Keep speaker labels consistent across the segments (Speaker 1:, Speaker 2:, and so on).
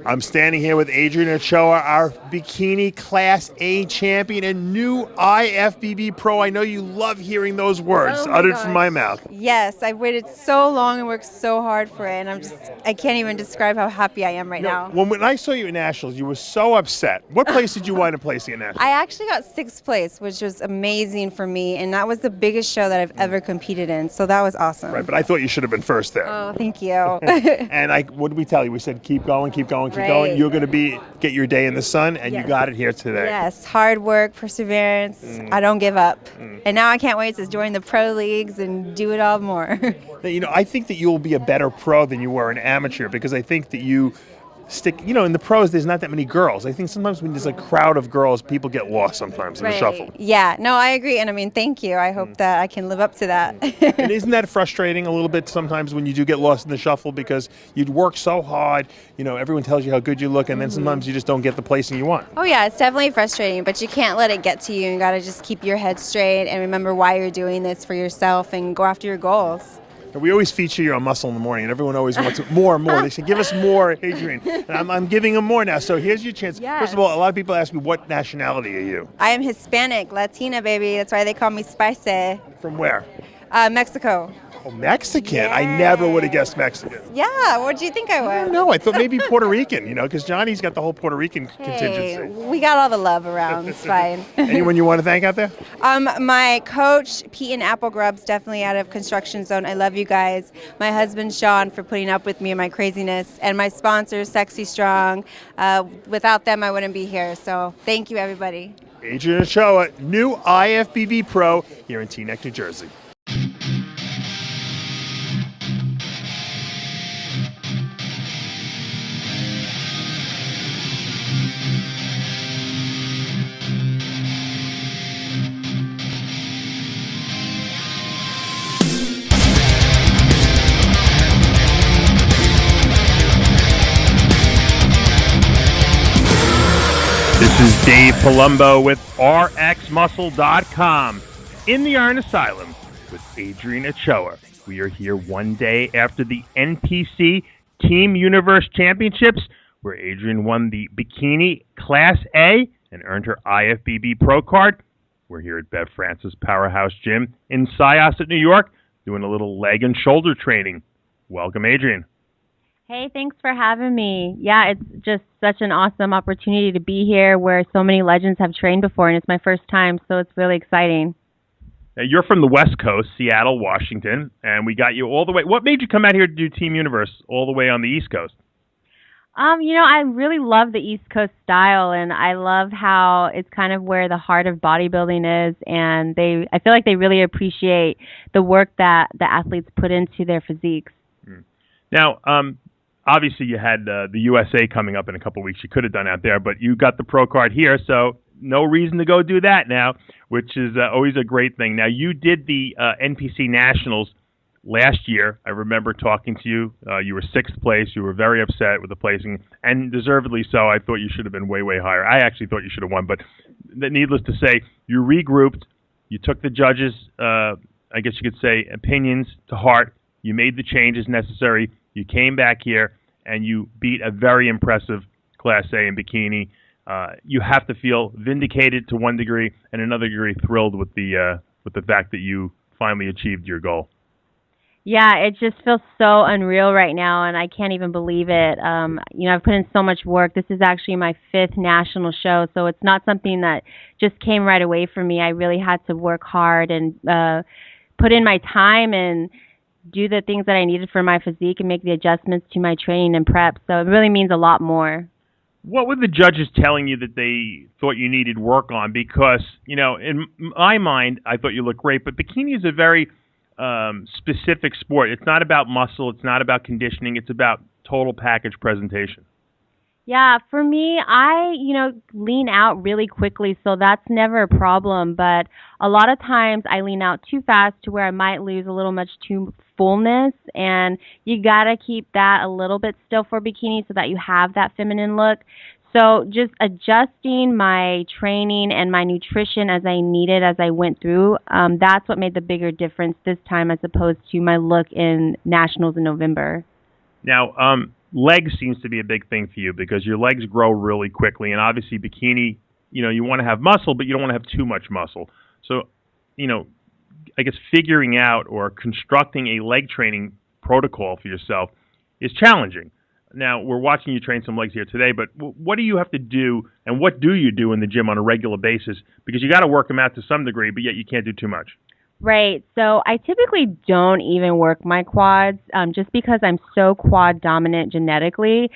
Speaker 1: I'm standing here with Adrienne Ochoa, our Bikini Class A champion and new IFBB Pro. I know you love hearing those words uttered from my mouth.
Speaker 2: Yes, I've waited so long and worked so hard for it, and I can't even describe how happy I am right now.
Speaker 1: When I saw you at Nationals, you were so upset. What place did you wind up placing at Nationals?
Speaker 2: I actually got 6th place, which was amazing for me, and that was the biggest show that I've ever competed in, so that was awesome.
Speaker 1: Right, but I thought you should have been first there.
Speaker 2: Oh, thank you.
Speaker 1: And what did we tell you? We said keep going, keep going, keep going. You're going to get your day in the sun, and you got it here today.
Speaker 2: Yes, hard work, perseverance. I don't give up. And now I can't wait to join the pro leagues and do it all more.
Speaker 1: I think that you'll be a better pro than you were an amateur because I think that you stick, in the pros, there's not that many girls. I think sometimes when there's a crowd of girls, people get lost sometimes in the shuffle.
Speaker 2: Yeah, no, I agree. And I mean, thank you. I hope that I can live up to that.
Speaker 1: And isn't that frustrating a little bit sometimes when you do get lost in the shuffle because you'd work so hard, everyone tells you how good you look, and then sometimes you just don't get the placing you want.
Speaker 2: Oh, yeah, it's definitely frustrating, but you can't let it get to you. You got to just keep your head straight and remember why you're doing this for yourself and go after your goals.
Speaker 1: We always feature you on Muscle in the Morning, and everyone always wants more and more. They say, give us more, Adrienne. And I'm giving them more now. So here's your chance.
Speaker 2: Yes.
Speaker 1: First of all, a lot of people ask me, what nationality are you?
Speaker 2: I am Hispanic, Latina, baby. That's why they call me Spicy.
Speaker 1: From where?
Speaker 2: Mexico.
Speaker 1: Oh, Mexican. I never would have guessed Mexican.
Speaker 2: Yeah, what do you think I would?
Speaker 1: No, I thought maybe Puerto Rican, because Johnny's got the whole Puerto Rican contingency.
Speaker 2: We got all the love around. It's fine.
Speaker 1: Anyone you want to thank out there?
Speaker 2: My coach, Pete and Apple Grubs, definitely out of Construction Zone. I love you guys. My husband, Sean, for putting up with me and my craziness. And my sponsors, Sexy Strong. Without them, I wouldn't be here. So thank you, everybody.
Speaker 1: Adrienne Ochoa, new IFBB Pro here in Teaneck, New Jersey. This is Dave Palumbo with RxMuscle.com in the Iron Asylum with Adrienne Ochoa. We are here one day after the NPC Team Universe Championships, where Adrienne won the Bikini Class A and earned her IFBB Pro card. We're here at Bev Francis Powerhouse Gym in Syosset, New York, doing a little leg and shoulder training. Welcome, Adrienne.
Speaker 3: Hey, thanks for having me. Yeah, it's just such an awesome opportunity to be here where so many legends have trained before, and it's my first time, so it's really exciting.
Speaker 1: Now, you're from the West Coast, Seattle, Washington, and we got you all the way. What made you come out here to do Team Universe all the way on the East Coast?
Speaker 3: I really love the East Coast style, and I love how it's kind of where the heart of bodybuilding is, and I feel like they really appreciate the work that the athletes put into their physiques.
Speaker 1: Now, obviously, you had the USA coming up in a couple of weeks. You could have done out there, but you got the pro card here, so no reason to go do that now, which is always a great thing. Now, you did the NPC Nationals last year. I remember talking to you. You were 6th place. You were very upset with the placing, and deservedly so. I thought you should have been way, way higher. I actually thought you should have won, but needless to say, you regrouped. You took the judges', I guess you could say, opinions to heart. You made the changes necessary. You came back here, and you beat a very impressive Class A in Bikini. You have to feel vindicated to one degree, and another degree thrilled with the fact that you finally achieved your goal.
Speaker 3: Yeah, it just feels so unreal right now, and I can't even believe it. I've put in so much work. This is actually my 5th national show, so it's not something that just came right away for me. I really had to work hard and put in my time and do the things that I needed for my physique and make the adjustments to my training and prep. So it really means a lot more.
Speaker 1: What were the judges telling you that they thought you needed work on? Because, in my mind, I thought you looked great, but bikini is a very specific sport. It's not about muscle. It's not about conditioning. It's about total package presentation.
Speaker 3: Yeah, for me, I, lean out really quickly, so that's never a problem. But a lot of times I lean out too fast to where I might lose a little much too fullness, and you got to keep that a little bit still for bikini so that you have that feminine look. So just adjusting my training and my nutrition as I needed as I went through, that's what made the bigger difference this time as opposed to my look in nationals in November.
Speaker 1: Now, legs seems to be a big thing for you because your legs grow really quickly, and obviously bikini, you want to have muscle, but you don't want to have too much muscle. So, I guess figuring out or constructing a leg training protocol for yourself is challenging. Now, we're watching you train some legs here today, but what do you have to do, and what do you do in the gym on a regular basis? Because you got to work them out to some degree, but yet you can't do too much.
Speaker 3: Right. So I typically don't even work my quads just because I'm so quad dominant genetically.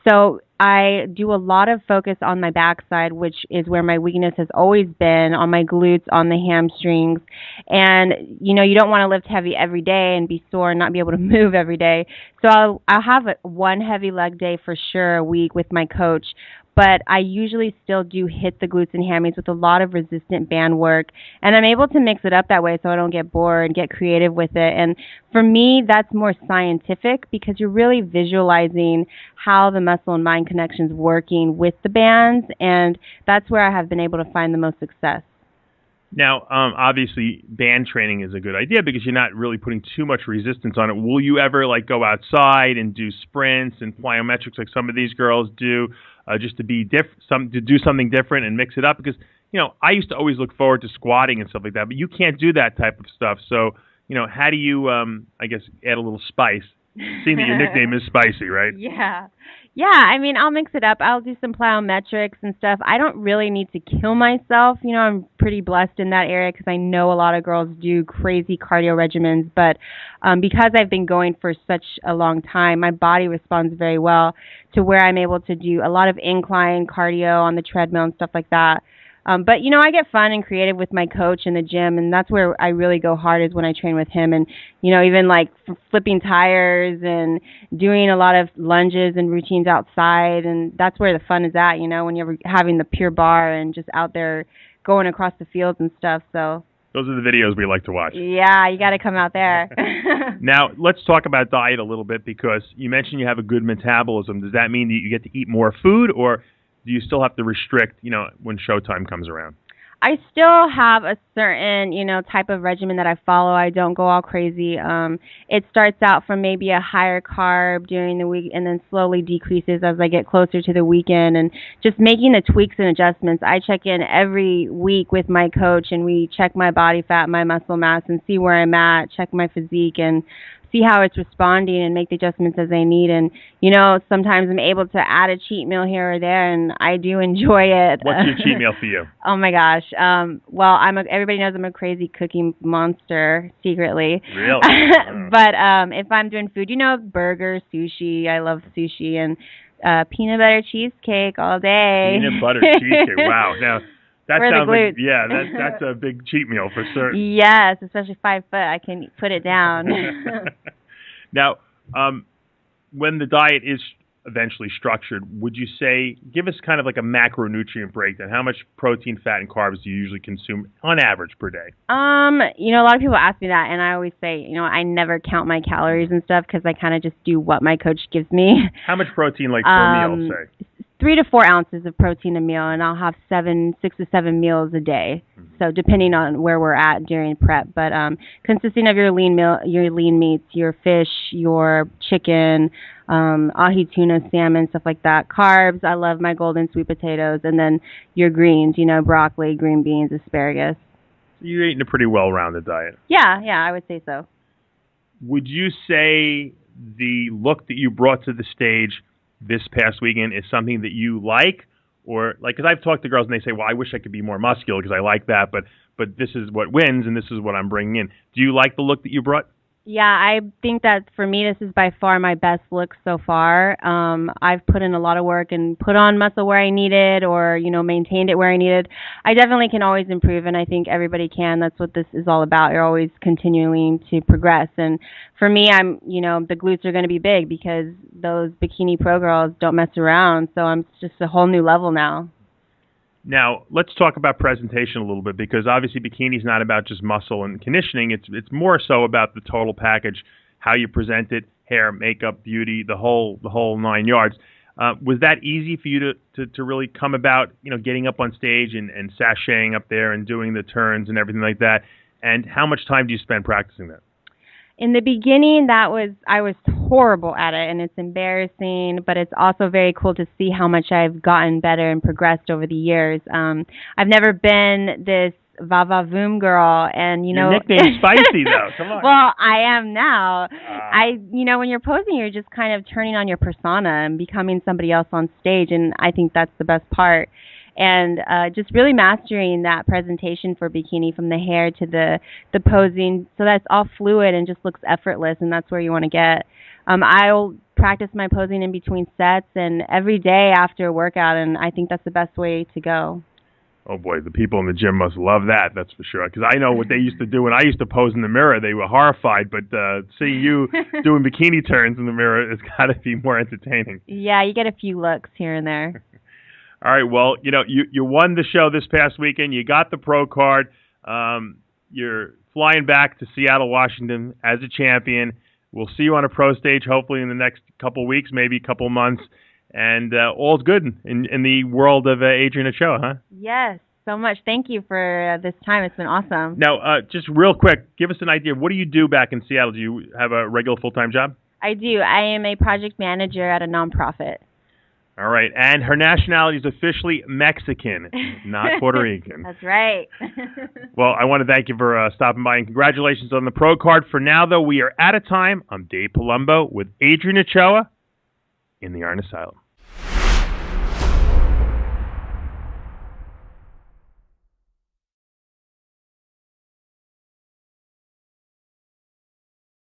Speaker 3: So I do a lot of focus on my backside, which is where my weakness has always been, on my glutes, on the hamstrings. And, you don't want to lift heavy every day and be sore and not be able to move every day. So I'll have one heavy leg day for sure a week with my coach. But I usually still do hit the glutes and hammies with a lot of resistant band work. And I'm able to mix it up that way so I don't get bored and get creative with it. And for me, that's more scientific because you're really visualizing how the muscle and mind connection's working with the bands. And that's where I have been able to find the most success.
Speaker 1: Now, obviously, band training is a good idea because you're not really putting too much resistance on it. Will you ever go outside and do sprints and plyometrics like some of these girls do? Just to be to do something different and mix it up, because I used to always look forward to squatting and stuff like that, but you can't do that type of stuff. So how do you I guess add a little spice? Seeing that your nickname is Spicy, right?
Speaker 3: Yeah. I mean, I'll mix it up. I'll do some plyometrics and stuff. I don't really need to kill myself. I'm pretty blessed in that area because I know a lot of girls do crazy cardio regimens. But because I've been going for such a long time, my body responds very well to where I'm able to do a lot of incline cardio on the treadmill and stuff like that. But, I get fun and creative with my coach in the gym, and that's where I really go hard is when I train with him. And, even flipping tires and doing a lot of lunges and routines outside. And that's where the fun is at, when you're having the pure bar and just out there going across the fields and stuff. So
Speaker 1: those are the videos we like to watch.
Speaker 3: Yeah, you got to come out there.
Speaker 1: Now, let's talk about diet a little bit because you mentioned you have a good metabolism. Does that mean that you get to eat more food, or do you still have to restrict, when showtime comes around?
Speaker 3: I still have a certain, type of regimen that I follow. I don't go all crazy. It starts out from maybe a higher carb during the week and then slowly decreases as I get closer to the weekend, and just making the tweaks and adjustments. I check in every week with my coach, and we check my body fat, my muscle mass, and see where I'm at, check my physique, and see how it's responding and make the adjustments as I need. And, sometimes I'm able to add a cheat meal here or there, and I do enjoy it.
Speaker 1: What's your cheat meal for you?
Speaker 3: Oh, my gosh. Well, everybody knows I'm a crazy cooking monster secretly.
Speaker 1: Really?
Speaker 3: But if I'm doing food, burgers, sushi. I love sushi, and peanut butter cheesecake all day.
Speaker 1: Peanut butter cheesecake. Wow. Now, that
Speaker 3: for
Speaker 1: sounds
Speaker 3: the glutes.
Speaker 1: like, that's a big cheat meal for certain.
Speaker 3: Yes, especially 5 foot. I can put it down.
Speaker 1: Now, when the diet is eventually structured, would you say, give us kind of like a macronutrient breakdown? How much protein, fat, and carbs do you usually consume on average per day?
Speaker 3: A lot of people ask me that, and I always say, I never count my calories and stuff because I kind of just do what my coach gives me.
Speaker 1: How much protein, per meal, say?
Speaker 3: 3 to 4 ounces of protein a meal, and I'll have 6 to 7 meals a day. Mm-hmm. So depending on where we're at during prep, but consisting of your lean meats, your fish, your chicken, ahi tuna, salmon, stuff like that. Carbs, I love my golden sweet potatoes, and then your greens, broccoli, green beans, asparagus.
Speaker 1: So you're eating a pretty well-rounded diet.
Speaker 3: Yeah, I would say so.
Speaker 1: Would you say the look that you brought to the stage this past weekend is something that you like, or because I've talked to girls and they say, well, I wish I could be more muscular because I like that, but this is what wins and this is what I'm bringing in. Do you like the look that you brought?
Speaker 3: Yeah, I think that for me, this is by far my best look so far. I've put in a lot of work and put on muscle where I needed, or, maintained it where I needed. I definitely can always improve, and I think everybody can. That's what this is all about. You're always continuing to progress. And for me, the glutes are going to be big because those bikini pro girls don't mess around. So I'm just a whole new level now.
Speaker 1: Now, let's talk about presentation a little bit, because obviously bikini is not about just muscle and conditioning. It's more so about the total package, how you present it, hair, makeup, beauty, the whole 9 yards. Was that easy for you to really come about, getting up on stage and sashaying up there and doing the turns and everything like that? And how much time do you spend practicing that?
Speaker 3: In the beginning, I was horrible at it, and it's embarrassing, but it's also very cool to see how much I've gotten better and progressed over the years. I've never been this va-va-voom girl, and
Speaker 1: Your nickname's spicy though. Come on.
Speaker 3: Well, I am now. When you're posing, you're just kind of turning on your persona and becoming somebody else on stage, and I think that's the best part. And just really mastering that presentation for bikini, from the hair to the posing, so that's all fluid and just looks effortless, and that's where you want to get. I'll practice my posing in between sets and every day after a workout, and I think that's the best way to go.
Speaker 1: Oh boy, the people in the gym must love that, that's for sure. Because I know what they used to do when I used to pose in the mirror. They were horrified, but seeing you doing bikini turns in the mirror, it's got to be more entertaining.
Speaker 3: Yeah, you get a few looks here and there.
Speaker 1: All right, well, you won the show this past weekend. You got the pro card. You're flying back to Seattle, Washington as a champion. We'll see you on a pro stage hopefully in the next couple of weeks, maybe a couple of months. And all's good in the world of Adrienne Ochoa, huh?
Speaker 3: Yes, so much. Thank you for this time. It's been awesome.
Speaker 1: Now, just real quick, give us an idea. What do you do back in Seattle? Do you have a regular full-time job?
Speaker 3: I do. I am a project manager at a nonprofit.
Speaker 1: All right. And her nationality is officially Mexican, not Puerto Rican.
Speaker 3: That's right.
Speaker 1: Well, I want to thank you for stopping by, and congratulations on the pro card. For now, though, we are out of time. I'm Dave Palumbo with Adrienne Ochoa in the Asylum.